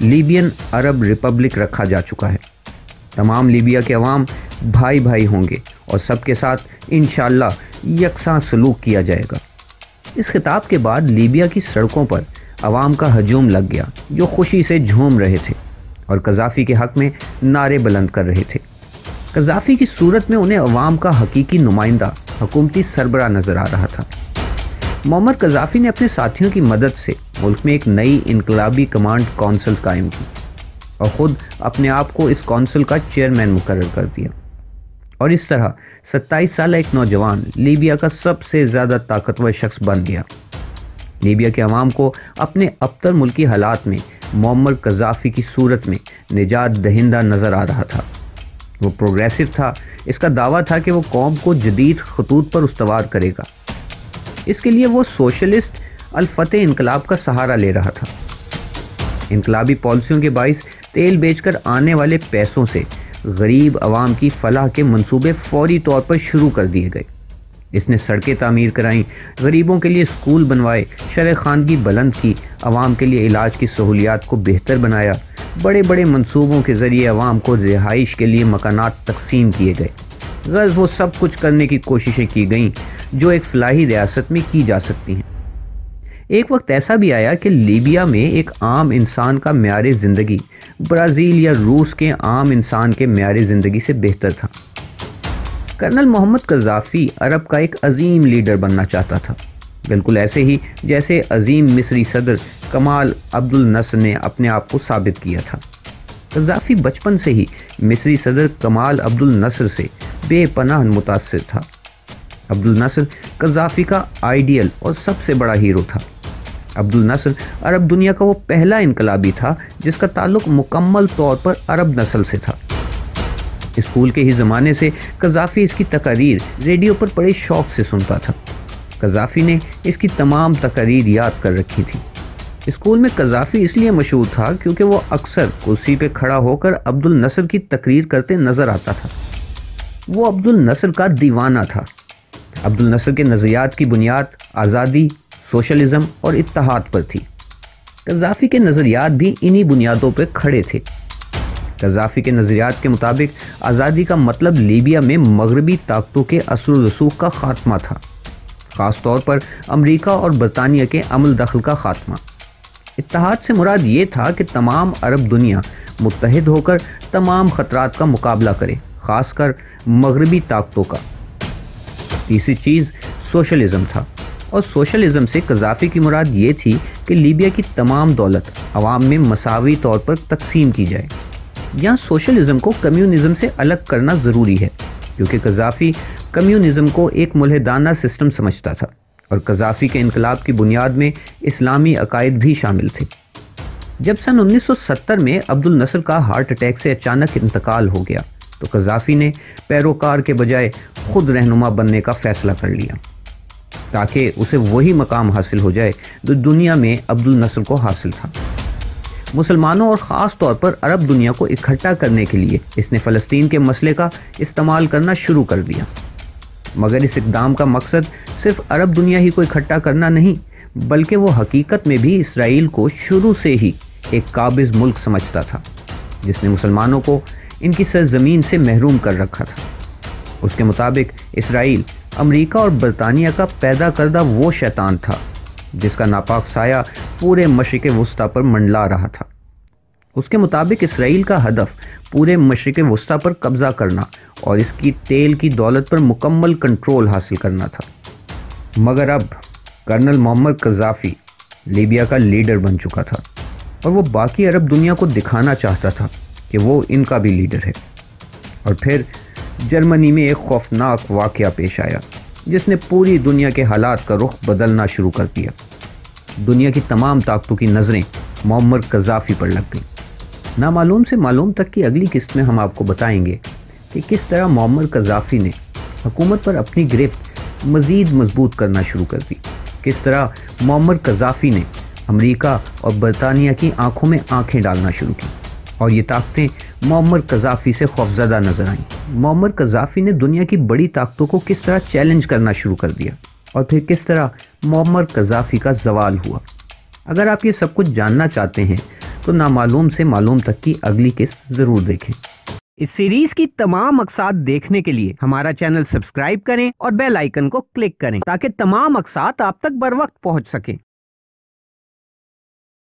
لیبین عرب republic رکھا جا چکا ہے۔ تمام لیبیا کے عوام بھائی بھائی ہوں گے اور سب کے ساتھ انشاءاللہ یکساں سلوک کیا جائے گا۔ اس خطاب کے بعد لیبیا کی سڑکوں پر عوام کا ہجوم لگ گیا، جو خوشی سے جھوم رہے تھے اور قذافی کے حق میں نعرے بلند کر رہے تھے۔ قذافی کی صورت میں انہیں عوام کا حقیقی نمائندہ حکومتی سربراہ نظر آ رہا تھا۔ معمر قذافی نے اپنے ساتھیوں کی مدد سے ملک میں ایک نئی انقلابی کمانڈ کونسل قائم کی اور خود اپنے آپ کو اس کونسل کا چیئرمین مقرر کر دیا، اور اس طرح 27 سالہ ایک نوجوان لیبیا کا سب سے زیادہ طاقتور شخص بن گیا۔ لیبیا کے عوام کو اپنے ابتر ملکی حالات میں معمر قذافی کی صورت میں نجات دہندہ نظر آ رہا تھا۔ وہ پروگریسو تھا، اس کا دعویٰ تھا کہ وہ قوم کو جدید خطوط پر استوار کرے گا۔ اس کے لیے وہ سوشلسٹ الفتح انقلاب کا سہارا لے رہا تھا۔ انقلابی پالیسیوں کے باعث تیل بیچ کر آنے والے پیسوں سے غریب عوام کی فلاح کے منصوبے فوری طور پر شروع کر دیے گئے۔ اس نے سڑکیں تعمیر کرائیں، غریبوں کے لیے اسکول بنوائے، شرح خواندگی بلند کی، عوام کے لیے علاج کی سہولیات کو بہتر بنایا، بڑے بڑے منصوبوں کے ذریعے عوام کو رہائش کے لیے مکانات تقسیم کیے گئے۔ غرض وہ سب کچھ کرنے کی کوششیں کی گئیں جو ایک فلاحی ریاست میں کی جا سکتی ہیں۔ ایک وقت ایسا بھی آیا کہ لیبیا میں ایک عام انسان کا معیار زندگی برازیل یا روس کے عام انسان کے معیار زندگی سے بہتر تھا۔ کرنل محمد قذافی عرب کا ایک عظیم لیڈر بننا چاہتا تھا، بالکل ایسے ہی جیسے عظیم مصری صدر کمال عبد الناصر نے اپنے آپ کو ثابت کیا تھا۔ قذافی بچپن سے ہی مصری صدر کمال عبد الناصر سے بے پناہ متاثر تھا۔ عبد الناصر قذافی کا آئیڈیل اور سب سے بڑا ہیرو تھا۔ عبد الناصر عرب دنیا کا وہ پہلا انقلابی تھا جس کا تعلق مکمل طور پر عرب نسل سے تھا۔ اسکول کے ہی زمانے سے قذافی اس کی تقاریر ریڈیو پر بڑے شوق سے سنتا تھا۔ قذافی نے اس کی تمام تقاریر یاد کر رکھی تھی۔ اسکول میں قذافی اس لیے مشہور تھا کیونکہ وہ اکثر کرسی پہ کھڑا ہو کر عبد الناصر کی تقریر کرتے نظر آتا تھا۔ وہ عبد الناصر کا دیوانہ تھا۔ عبد الناصر کے نظریات کی بنیاد آزادی، سوشلزم اور اتحاد پر تھی۔ قذافی کے نظریات بھی انہی بنیادوں پہ کھڑے تھے۔ قذافی کے نظریات کے مطابق آزادی کا مطلب لیبیا میں مغربی طاقتوں کے اثر و رسوخ کا خاتمہ تھا، خاص طور پر امریکہ اور برطانیہ کے عمل دخل کا خاتمہ۔ اتحاد سے مراد یہ تھا کہ تمام عرب دنیا متحد ہو کر تمام خطرات کا مقابلہ کرے، خاص کر مغربی طاقتوں کا۔ تیسری چیز سوشلزم تھا، اور سوشلزم سے قذافی کی مراد یہ تھی کہ لیبیا کی تمام دولت عوام میں مساوی طور پر تقسیم کی جائے۔ یہاں سوشلزم کو کمیونزم سے الگ کرنا ضروری ہے، کیونکہ قذافی کمیونزم کو ایک ملحدانہ سسٹم سمجھتا تھا، اور قذافی کے انقلاب کی بنیاد میں اسلامی عقائد بھی شامل تھے۔ جب سن 1970 میں عبد الناصر کا ہارٹ اٹیک سے اچانک انتقال ہو گیا تو قذافی نے پیروکار کے بجائے خود رہنما بننے کا فیصلہ کر لیا، تاکہ اسے وہی مقام حاصل ہو جائے جو دنیا میں عبد الناصر کو حاصل تھا۔ مسلمانوں اور خاص طور پر عرب دنیا کو اکٹھا کرنے کے لیے اس نے فلسطین کے مسئلے کا استعمال کرنا شروع کر دیا، مگر اس اقدام کا مقصد صرف عرب دنیا ہی کو اکٹھا کرنا نہیں، بلکہ وہ حقیقت میں بھی اسرائیل کو شروع سے ہی ایک قابض ملک سمجھتا تھا، جس نے مسلمانوں کو ان کی سرزمین سے محروم کر رکھا تھا۔ اس کے مطابق اسرائیل امریکہ اور برطانیہ کا پیدا کردہ وہ شیطان تھا جس کا ناپاک سایہ پورے مشرق وسطیٰ پر منڈلا رہا تھا۔ اس کے مطابق اسرائیل کا ہدف پورے مشرق وسطیٰ پر قبضہ کرنا اور اس کی تیل کی دولت پر مکمل کنٹرول حاصل کرنا تھا۔ مگر اب کرنل معمر قذافی لیبیا کا لیڈر بن چکا تھا، اور وہ باقی عرب دنیا کو دکھانا چاہتا تھا کہ وہ ان کا بھی لیڈر ہے۔ اور پھر جرمنی میں ایک خوفناک واقعہ پیش آیا جس نے پوری دنیا کے حالات کا رخ بدلنا شروع کر دیا۔ دنیا کی تمام طاقتوں کی نظریں معمر قذافی پر لگ گئیں۔ نامعلوم سے معلوم تک کی اگلی قسط میں ہم آپ کو بتائیں گے کہ کس طرح معمر قذافی نے حکومت پر اپنی گرفت مزید مضبوط کرنا شروع کر دی، کس طرح معمر قذافی نے امریکہ اور برطانیہ کی آنکھوں میں آنکھیں ڈالنا شروع کی، اور یہ طاقتیں معمر قذافی سے خوفزدہ نظر آئیں۔ معمر قذافی نے دنیا کی بڑی طاقتوں کو کس طرح چیلنج کرنا شروع کر دیا، اور پھر کس طرح معمر قذافی کا زوال ہوا۔ اگر آپ یہ سب کچھ جاننا چاہتے ہیں تو نامعلوم سے معلوم تک کی اگلی قسط ضرور دیکھیں۔ اس سیریز کی تمام اقساط دیکھنے کے لیے ہمارا چینل سبسکرائب کریں اور بیل آئیکن کو کلک کریں تاکہ تمام اقساط آپ تک بر وقت پہنچ سکیں۔